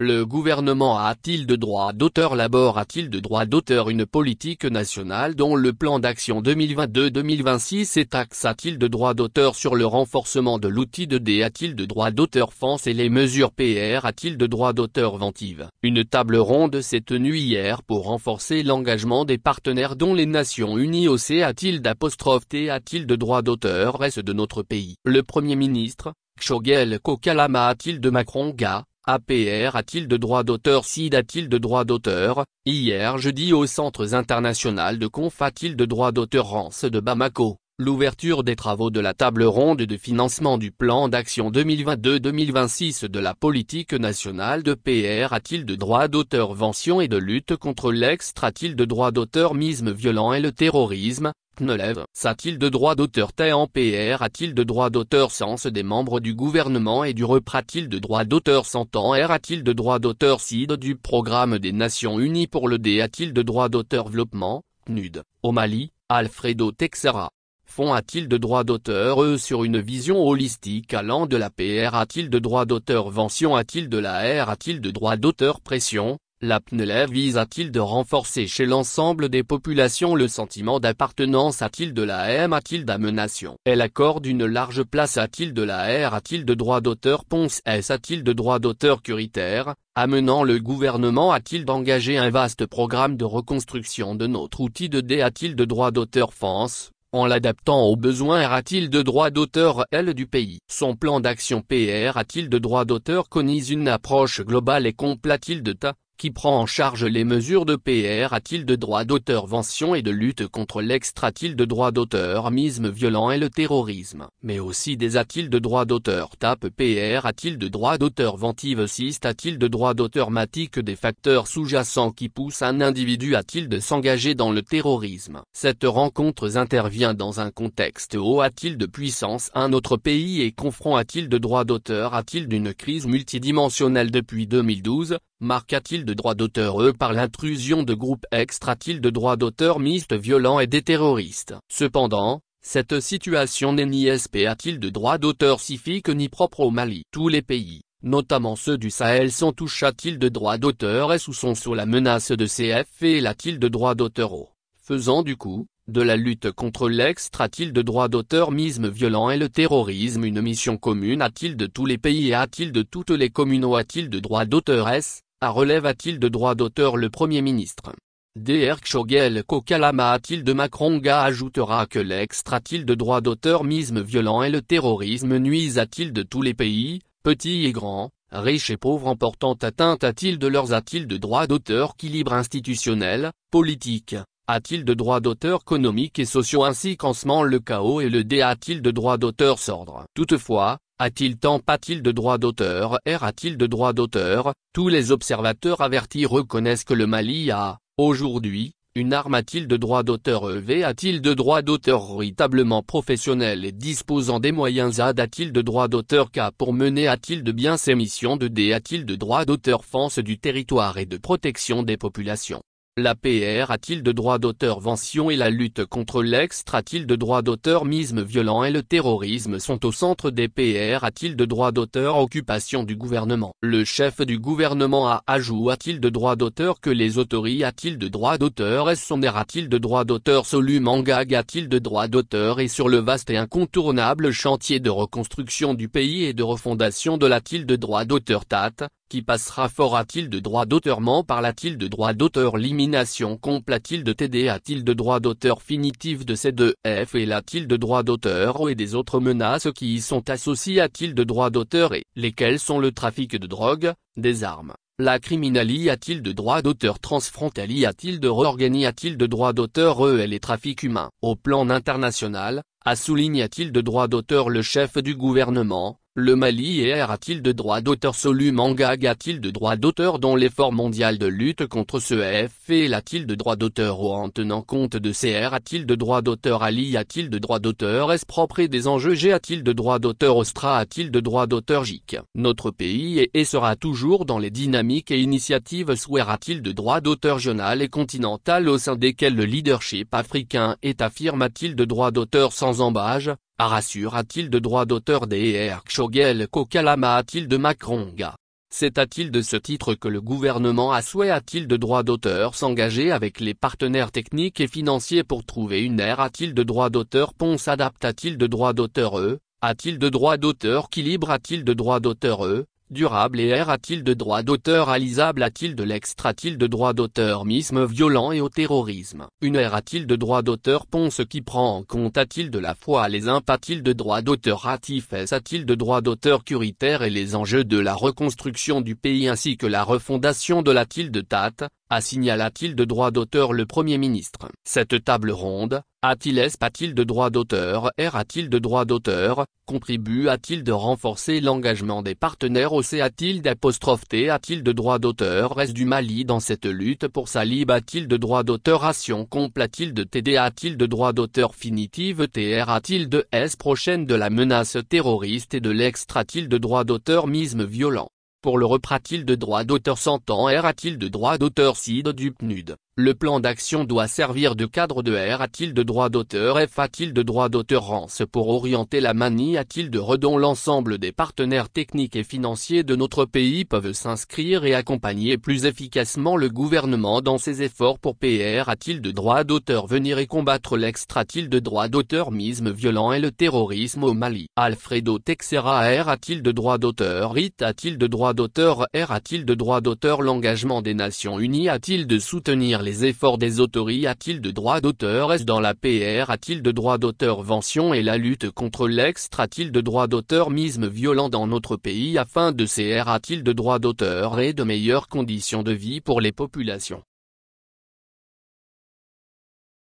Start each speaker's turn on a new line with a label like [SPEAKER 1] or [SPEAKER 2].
[SPEAKER 1] Le gouvernement a-t-il de droit d'auteur? L'abord, a-t-il de droit d'auteur une politique nationale dont le plan d'action 2022-2026 est axe? A-t-il de droit d'auteur sur le renforcement de l'outil de D? A-t-il de droit d'auteur France et les mesures PR? A-t-il de droit d'auteur Ventive? Une table ronde s'est tenue hier pour renforcer l'engagement des partenaires dont les Nations Unies OC. A-t-il d'apostrophe-T? A-t-il de droit d'auteur reste de notre pays? Le Premier ministre, Kshogel Kokalama. A-t-il de Macron-Ga? APR. A-t-il de droit d'auteur? CID. A-t-il de droit d'auteur? Hier jeudi au Centre international de Conf. A-t-il de droit d'auteur? Rance de Bamako. L'ouverture des travaux de la table ronde de financement du plan d'action 2022-2026 de la politique nationale de PR. A-t-il de droit d'auteur? Vention et de lutte contre l'extra. A-t-il de droit d'auteur? Misme violent et le terrorisme. PNELEV. A-t-il de droit d'auteur? T en PR. A-t-il de droit d'auteur? Sens des membres du gouvernement et du REPR. A-t-il de droit d'auteur? S'entend R. A-t-il de droit d'auteur? CID du programme des Nations Unies pour le D. A-t-il de droit d'auteur? Développement, PNUD, au Mali, Alfredo Texera. Fond. A-t-il de droit d'auteur sur une vision holistique allant de la PR? A-t-il de droit d'auteur? Vention. A-t-il de la R? A-t-il de droit d'auteur? Pression. La PNELEV vise. A-t-il de renforcer chez l'ensemble des populations le sentiment d'appartenance? A-t-il de la M? A-t-il d'amenation? Elle accorde une large place. A-t-il de la R? A-t-il de droit d'auteur? Ponce S. A-t-il de droit d'auteur? Curitaire, amenant le gouvernement? A-t-il d'engager un vaste programme de reconstruction de notre outil de D? A-t-il de droit d'auteur? France, en l'adaptant aux besoins? R. A-t-il de droit d'auteur L du pays? Son plan d'action PR. A-t-il de droit d'auteur? Conise une approche globale et complète. A-t-il de TA, qui prend en charge les mesures de PR? A-t-il de droit d'auteur? Vention et de lutte contre l'extra. A-t-il de droit d'auteur? Misme violent et le terrorisme. Mais aussi des a-t-il de droit d'auteur? TAP PR. A-t-il de droit d'auteur? Ventive 6. A-t-il de droit d'auteur? Matique des facteurs sous-jacents qui poussent un individu? A-t-il de s'engager dans le terrorisme? Cette rencontre intervient dans un contexte haut. A-t-il de puissance? Un autre pays est confronté. A-t-il de droit d'auteur? A-t-il d'une crise multidimensionnelle depuis 2012? Marque. A-t-il de droit d'auteur par l'intrusion de groupes extra? A-t-il de droit d'auteur? Mixte violent et des terroristes? Cependant, cette situation n'est ni SP. A-t-il de droit d'auteur civique ni propre au Mali? Tous les pays, notamment ceux du Sahel, sont touchés. A-t-il de droit d'auteur ou sont sous la menace de CFL? A-t-il de droit d'auteur faisant du coup de la lutte contre l'extra? A-t-il de droit d'auteur? Misme violent et le terrorisme une mission commune? A-t-il de tous les pays et a-t-il de toutes les communes? A-t-il de droit d'auteur S à relève? A-t-il de droit d'auteur? Le Premier ministre Dr Kshogel Kokalama. A-t-il de Macron-Ga ajoutera que l'extra? A-t-il de droit d'auteur? Misme violent et le terrorisme nuisent. A-t-il de tous les pays, petits et grands, riches et pauvres en portant atteinte? A-t-il de leurs? A-t-il de droit d'auteur? Équilibre institutionnel, politique? A-t-il de droit d'auteur économique et sociaux ainsi qu'ensemble le chaos et le D? A-t-il de droit d'auteur? Sordre. Toutefois, a-t-il tant? A-t-il de droit d'auteur? R. A-t-il de droit d'auteur? Tous les observateurs avertis reconnaissent que le Mali a, aujourd'hui, une arme. A-t-il de droit d'auteur? EV. A-t-il de droit d'auteur véritablement professionnel et disposant des moyens? ZAD. A-t-il de droit d'auteur K pour mener? A-t-il de bien ses missions? De D. A-t-il de droit d'auteur? Défense du territoire et de protection des populations? La PR. A-t-il de droit d'auteur? Vention et la lutte contre l'extra. A-t-il de droit d'auteur? Misme violent et le terrorisme sont au centre des PR. A-t-il de droit d'auteur? Occupation du gouvernement. Le chef du gouvernement a ajout. A-t-il de droit d'auteur que les autorités? A-t-il de droit d'auteur? A-t-il de droit d'auteur? Solu Mangag. A-t-il de droit d'auteur? Et sur le vaste et incontournable chantier de reconstruction du pays et de refondation de l'a-t-il de droit d'auteur? TAT, qui passera fort? A-t-il de droit d'auteur? Par a-t-il de droit d'auteur? Élimination complète. A-t-il de TD? A-t-il de droit d'auteur finitif de ces deux F? Et a-t-il de droit d'auteur et des autres menaces qui y sont associées? A-t-il de droit d'auteur et lesquels sont le trafic de drogue, des armes, la criminalité? A-t-il de droit d'auteur transfrontalier? A-t-il de réorganisation? A-t-il de droit d'auteur et les trafics humains? Au plan international, a souligné. A-t-il de droit d'auteur? Le chef du gouvernement, le Mali et R. A-t-il de droit d'auteur? Solu Mangag. A-t-il de droit d'auteur dans l'effort mondial de lutte contre ce FL? A-t-il de droit d'auteur en tenant compte de CR? A-t-il de droit d'auteur? Ali? A-t-il de droit d'auteur S propre et des enjeux G? A-t-il de droit d'auteur? Ostra? A-t-il de droit d'auteur JIC? Notre pays est et sera toujours dans les dynamiques et initiatives SWER. A-t-il de droit d'auteur régional et continental au sein desquels le leadership africain est affirme? A-t-il de droit d'auteur sans embâge? Rassure. A-t-il de droit d'auteur? Dr Kshogel Kokalama. A-t-il de Macron-Ga C'est à-t-il ce titre que le gouvernement a souhait a-t-il de droit d'auteur s'engager avec les partenaires techniques et financiers pour trouver une ère a-t-il de droit d'auteur Ponce adapte a-t-il de droit d'auteur a-t-il de droit d'auteur équilibre a-t-il de droit d'auteur durable et a-t-il de droit d'auteur alisable a-t-il de l'extra-t-il de droit d'auteur misme violent et au terrorisme. Une ère a-t-il de droit d'auteur Ponce qui prend en compte a-t-il de la fois les a-t-il de droit d'auteur hâtif a-t-il de droit d'auteur curitaire et les enjeux de la reconstruction du pays ainsi que la refondation de la-t-il de Tate, signala-t-il de droit d'auteur le Premier ministre. Cette table ronde, a-t-il de droit d'auteur a-t-il de droit d'auteur, contribue-t-il de renforcer l'engagement des partenaires a-t-il a-t-il de droit d'auteur reste du Mali dans cette lutte pour sa libre a-t-il de droit d'auteur ration comble a-t-il de TD a-t-il de droit d'auteur finitive a-t-il de S prochaine de la menace terroriste et de l'extra-t-il de droit d'auteur misme violent. Pour le reprat-il de droit d'auteur 100 ans a-t-il de droit d'auteur CID du PNUD. Le plan d'action doit servir de cadre de a-t-il de droit d'auteur a-t-il de droit d'auteur Rance pour orienter la manie a-t-il de redon l'ensemble des partenaires techniques et financiers de notre pays peuvent s'inscrire et accompagner plus efficacement le gouvernement dans ses efforts pour a-t-il de droit d'auteur venir et combattre l'extra-t-il de droit d'auteur misme violent et le terrorisme au Mali. Alfredo Texera a-t-il de droit d'auteur a-t-il de droit d'auteur a-t-il de droit d'auteur l'engagement des Nations Unies a-t-il de soutenir les efforts des autorités a-t-il de droit d'auteur dans la a-t-il de droit d'auteur vention et la lutte contre l'extra-t-il de droit d'auteur misme violent dans notre pays afin de a-t-il de droit d'auteur et de meilleures conditions de vie pour les populations.